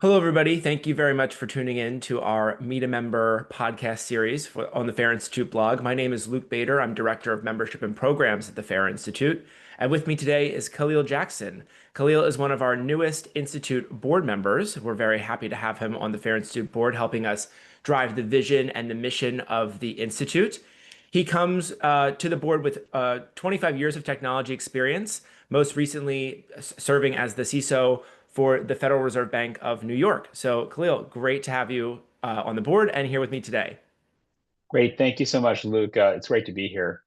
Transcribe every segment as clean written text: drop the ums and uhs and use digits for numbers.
Hello, everybody. Thank you very much for tuning in to our Meet a Member podcast series on the Fair Institute blog. My name is Luke Bader. I'm Director of Membership and Programs at the Fair Institute. And with me today is Khalil Jackson. Khalil is one of our newest Institute board members. We're very happy to have him on the Fair Institute board, helping us drive the vision and the mission of the Institute. He comes to the board with 25 years of technology experience, most recently serving as the CISO for the Federal Reserve Bank of New York. So, Khalil, great to have you on the board and here with me today. Great. Thank you so much, Luke. It's great to be here.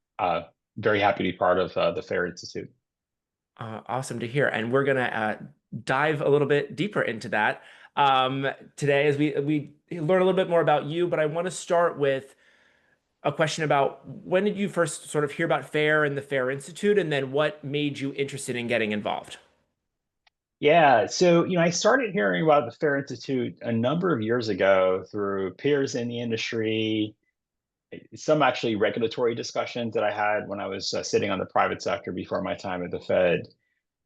Very happy to be part of the FAIR Institute. Awesome to hear. And we're going to dive a little bit deeper into that today as we learn a little bit more about you. But I want to start with a question about when did you first sort of hear about FAIR and the FAIR Institute, and then what made you interested in getting involved? Yeah, so I started hearing about the FAIR Institute a number of years ago through peers in the industry, some actually regulatory discussions that I had when I was sitting on the private sector before my time at the Fed.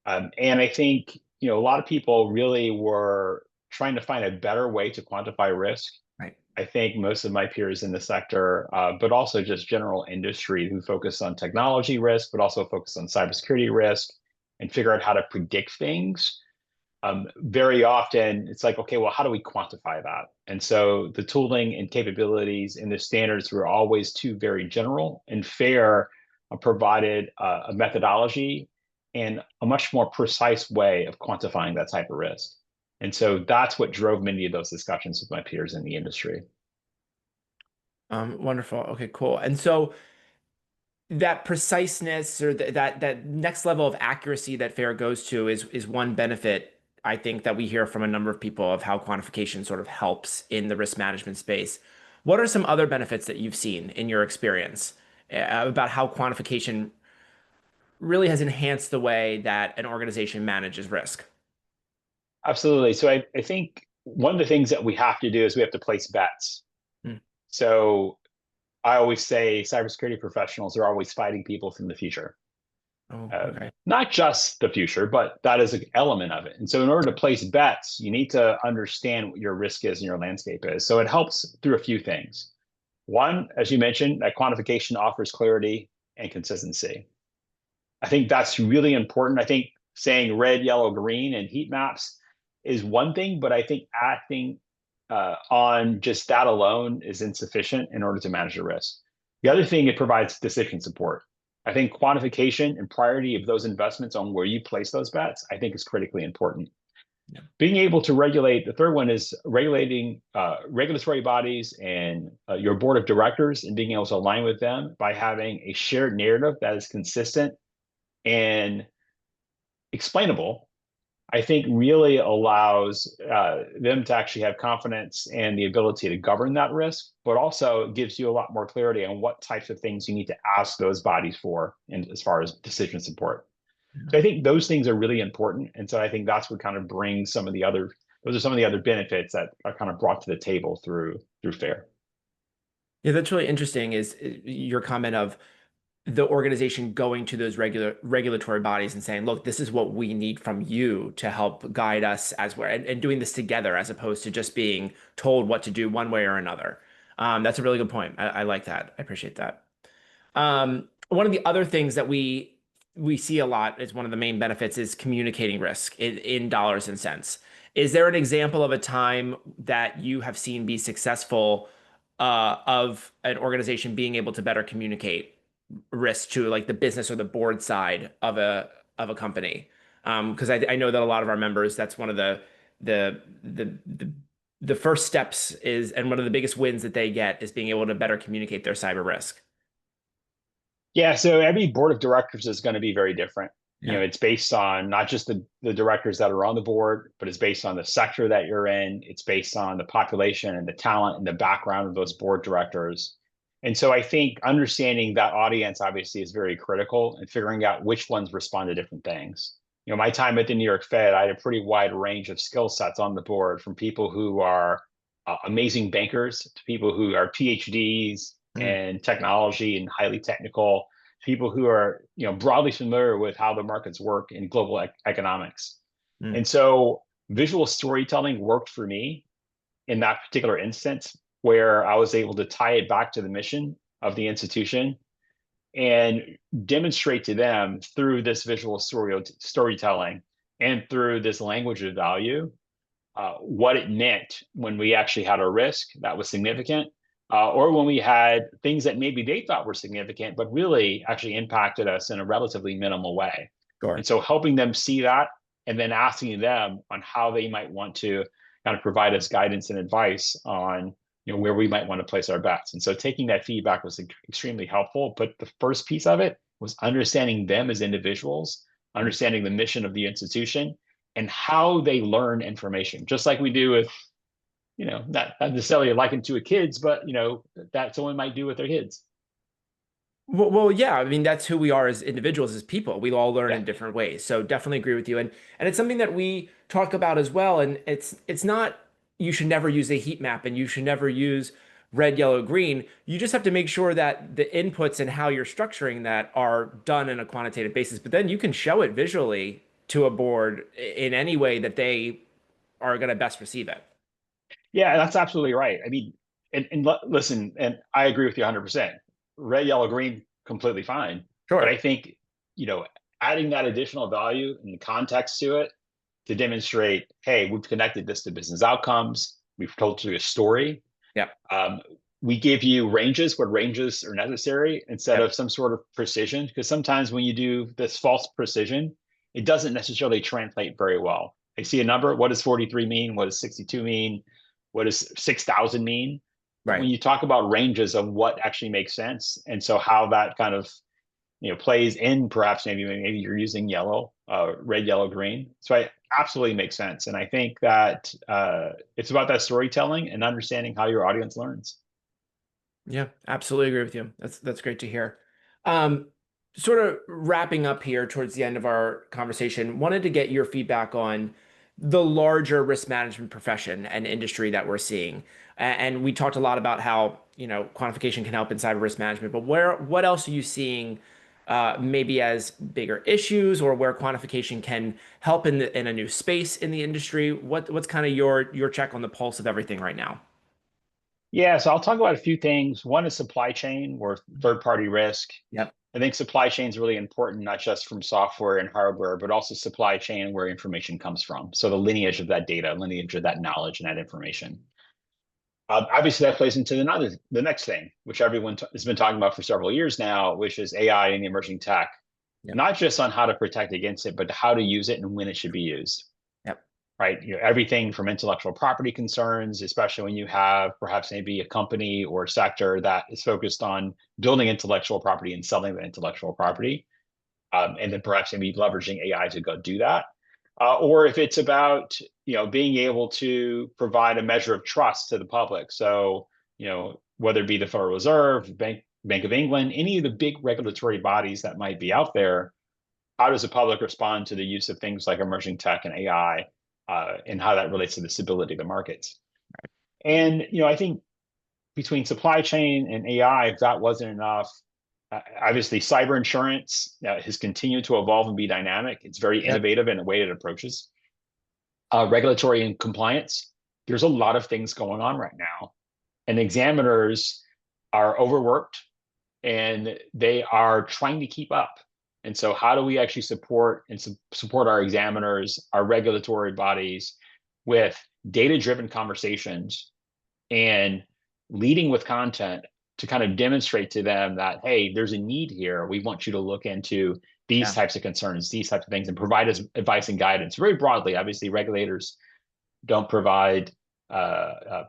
And I think a lot of people really were trying to find a better way to quantify risk. Right. I think most of my peers in the sector, but also just general industry who focus on technology risk, but also focus on cybersecurity risk and figure out how to predict things. Very often it's like, okay, well, how do we quantify that? And so the tooling and capabilities and the standards were always too very general, and FAIR provided a methodology and a much more precise way of quantifying that type of risk. And so that's what drove many of those discussions with my peers in the industry. Wonderful. Okay, cool. And so that preciseness or that next level of accuracy that FAIR goes to is one benefit I think that we hear from a number of people of how quantification sort of helps in the risk management space. What are some other benefits that you've seen in your experience about how quantification really has enhanced the way that an organization manages risk? Absolutely. So I think one of the things that we have to do is we have to place bets. Hmm. So I always say cybersecurity professionals are always fighting people from the future. Oh, okay. Not just the future, but that is an element of it. And so in order to place bets, you need to understand what your risk is and your landscape is. So it helps through a few things. One, as you mentioned, that quantification offers clarity and consistency. I think that's really important. I think saying red, yellow, green and heat maps is one thing, but I think acting on just that alone is insufficient in order to manage the risk. The other thing, it provides decision support. I think quantification and priority of those investments on where you place those bets, I think is critically important. Yeah. Being able to regulate, the third one is regulating regulatory bodies and your board of directors and being able to align with them by having a shared narrative that is consistent and explainable, I think really allows them to actually have confidence and the ability to govern that risk, but also gives you a lot more clarity on what types of things you need to ask those bodies for, and as far as decision support. So I think those things are really important. And so I think that's what kind of brings some of the other, those are some of the other benefits that are kind of brought to the table through FAIR. Yeah, that's really interesting is your comment of the organization going to those regulatory bodies and saying, look, this is what we need from you to help guide us as we're and doing this together as opposed to just being told what to do one way or another. That's a really good point. I like that. I appreciate that. One of the other things that we see a lot is one of the main benefits is communicating risk in dollars and cents. Is there an example of a time that you have seen be successful of an organization being able to better communicate risk to like the business or the board side of a company? Because I know that a lot of our members, that's one of the the the the first steps is, and one of the biggest wins that they get is being able to better communicate their cyber risk. Yeah, so every board of directors is going to be very different. Yeah. It's based on not just the directors that are on the board, but it's based on the sector that you're in. It's based on the population and the talent and the background of those board directors. And so I think understanding that audience obviously is very critical and figuring out which ones respond to different things. My time at the New York Fed, I had a pretty wide range of skill sets on the board, from people who are amazing bankers to people who are PhDs Mm, and technology and highly technical, people who are broadly familiar with how the markets work in global economics. mm. And so visual storytelling worked for me in that particular instance, where I was able to tie it back to the mission of the institution and demonstrate to them through this visual storytelling and through this language of value what it meant when we actually had a risk that was significant, or when we had things that maybe they thought were significant, but really actually impacted us in a relatively minimal way. And Sure. so helping them see that and then asking them on how they might want to kind of provide us guidance and advice on where we might want to place our bets. And so taking that feedback was extremely helpful. But the first piece of it was understanding them as individuals, understanding the mission of the institution, and how they learn information, just like we do with, not necessarily likened to a kids, but that someone might do with their kids. Well, yeah. I mean, that's who we are as individuals, as people. We all learn Yeah. in different ways. So definitely agree with you. And it's something that we talk about as well. And it's not you should never use a heat map and you should never use red, yellow, green. You just have to make sure that the inputs and how you're structuring that are done in a quantitative basis. But then you can show it visually to a board in any way that they are going to best receive it. Yeah, that's absolutely right. I mean, listen, and I agree with you 100%. Red, yellow, green, completely fine. But I Sure. think, adding that additional value and context to it to demonstrate, hey, we've connected this to business outcomes. We've told you a story. Yep. Um, we give you ranges where ranges are necessary instead Yep. of some sort of precision. Because sometimes when you do this false precision, it doesn't necessarily translate very well. I see a number. What does 43 mean? What does 62 mean? What does 6,000 mean? But when Right. you talk about ranges of what actually makes sense, and so how that kind of plays in, perhaps maybe you're using yellow, red, yellow, green. So I absolutely makes sense, and I think that it's about that storytelling and understanding how your audience learns. Yeah, absolutely agree with you. That's great to hear. Um, Sort of wrapping up here towards the end of our conversation, wanted to get your feedback on the larger risk management profession and industry that we're seeing. And we talked a lot about how, quantification can help inside of risk management, but what else are you seeing maybe as bigger issues or where quantification can help in a new space in the industry? What's kind of your check on the pulse of everything right now? Yeah, so I'll talk about a few things. One is supply chain or third party risk. Yep. I think supply chain is really important, not just from software and hardware, but also supply chain where information comes from. So the lineage of that data, lineage of that knowledge and that information. Obviously, that plays into the next thing, which everyone has been talking about for several years now, which is AI and the emerging tech, Yep. not just on how to protect against it, but how to use it and when it should be used. Yep. Right? Everything from intellectual property concerns, especially when you have perhaps maybe a company or sector that is focused on building intellectual property and selling the intellectual property, and then perhaps maybe leveraging AI to go do that. Or if it's about being able to provide a measure of trust to the public. So whether it be the Federal Reserve, Bank of England, any of the big regulatory bodies that might be out there, how does the public respond to the use of things like emerging tech and AI, and how that relates to the stability of the markets? And I think between supply chain and AI, if that wasn't enough, obviously cyber insurance has continued to evolve and be dynamic. It's very Yep. innovative in the way it approaches regulatory and compliance. There's a lot of things going on right now, and examiners are overworked and they are trying to keep up. And so, how do we actually support and support our examiners, our regulatory bodies, with data-driven conversations and leading with content to kind of demonstrate to them that, hey, there's a need here. We want you to look into these Yeah. types of concerns, these types of things, and provide us advice and guidance very broadly. Obviously, regulators don't provide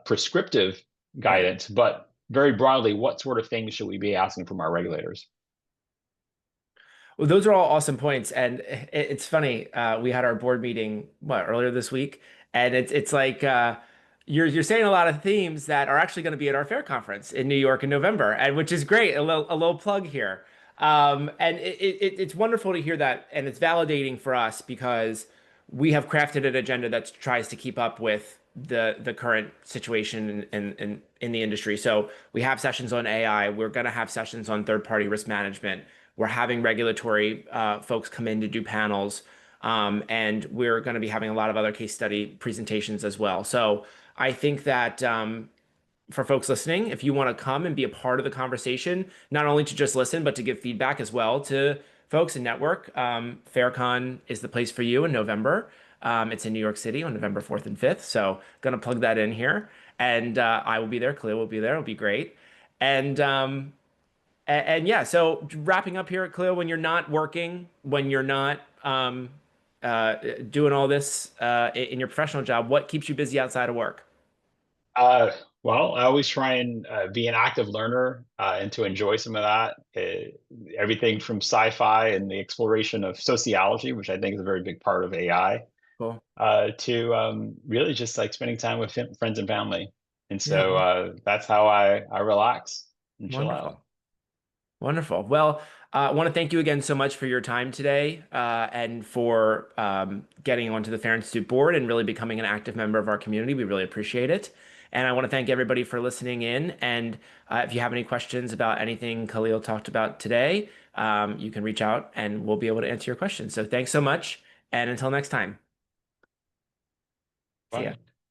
prescriptive Right. guidance, but very broadly, what sort of things should we be asking from our regulators? Well, those are all awesome points, and it's funny. We had our board meeting earlier this week, and it's like you're saying a lot of themes that are actually going to be at our fair conference in New York in November, and which is great. A little plug here, and it's wonderful to hear that, and it's validating for us because we have crafted an agenda that tries to keep up with the current situation in the industry. So we have sessions on AI. We're going to have sessions on third party risk management. We're having regulatory folks come in to do panels. And we're going to be having a lot of other case study presentations as well. So I think that for folks listening, if you want to come and be a part of the conversation, not only to just listen, but to give feedback as well to folks and network, FairCon is the place for you in November. It's in New York City on November 4th and 5th. So going to plug that in here. And I will be there. Khalil will be there. It'll be great. And and yeah, so wrapping up here, Khalil, when you're not working, when you're not doing all this in your professional job, what keeps you busy outside of work? Uh, well, I always try and be an active learner and to enjoy some of that. Everything from sci-fi and the exploration of sociology, which I think is a very big part of AI, Cool. to really just like spending time with friends and family. And Yeah, so that's how I relax and chill out. wonderful. Wonderful. Well, I want to thank you again so much for your time today and for getting onto the Fair Institute board and really becoming an active member of our community. We really appreciate it. And I want to thank everybody for listening in. And if you have any questions about anything Khalil talked about today, you can reach out and we'll be able to answer your questions. So thanks so much. And until next time, see ya. Bye.